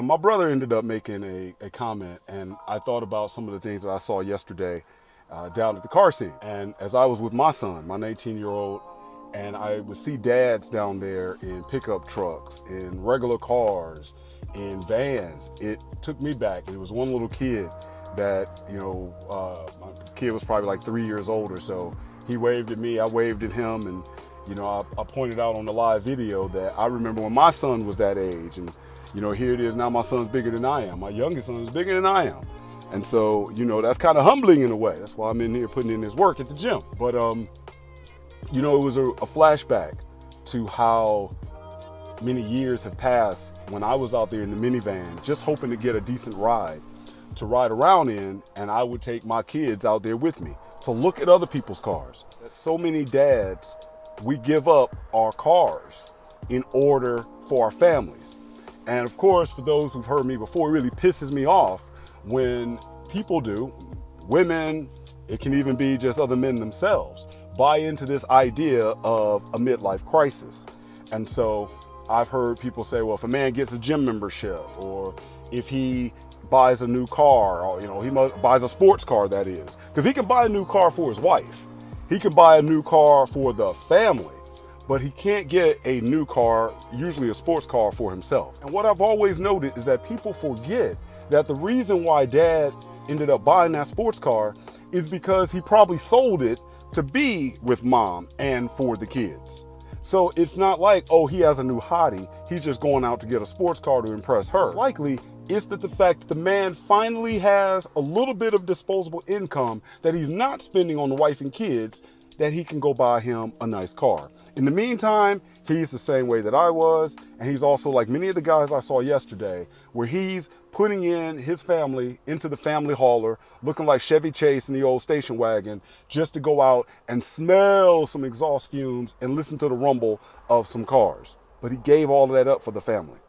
My brother ended up making a comment, and I thought about some of the things that I saw yesterday down at the car scene. And as I was with my son, my 19-year-old, and I would see dads down there in pickup trucks, in regular cars, in vans, it took me back. It was one little kid that, my kid was probably like 3 years old or so. He waved at me, I waved at him, and I pointed out on the live video that I remember when my son was that age, and here it is now. My son's bigger than I am. My youngest son is bigger than I am, and so that's kind of humbling in a way. That's why I'm in here putting in this work at the gym. But it was a flashback to how many years have passed when I was out there in the minivan, just hoping to get a decent ride to ride around in, and I would take my kids out there with me to look at other people's cars. So many dads, we give up our cars in order for our families. And of course, for those who've heard me before, it really pisses me off when people do, women, it can even be just other men themselves, buy into this idea of a midlife crisis. And so I've heard people say, well, if a man gets a gym membership, or if he buys a new car, or he buys a sports car, that is, because he can buy a new car for his wife, he can buy a new car for the family, but he can't get a new car, usually a sports car, for himself. And what I've always noted is that people forget that the reason why dad ended up buying that sports car is because he probably sold it to be with mom and for the kids. So it's not like, oh, he has a new hottie, he's just going out to get a sports car to impress her. It's likely it's that the fact that the man finally has a little bit of disposable income that he's not spending on the wife and kids, that he can go buy him a nice car. In the meantime, he's the same way that I was, and he's also like many of the guys I saw yesterday, where he's putting in his family into the family hauler, looking like Chevy Chase in the old station wagon, just to go out and smell some exhaust fumes and listen to the rumble of some cars. But he gave all of that up for the family.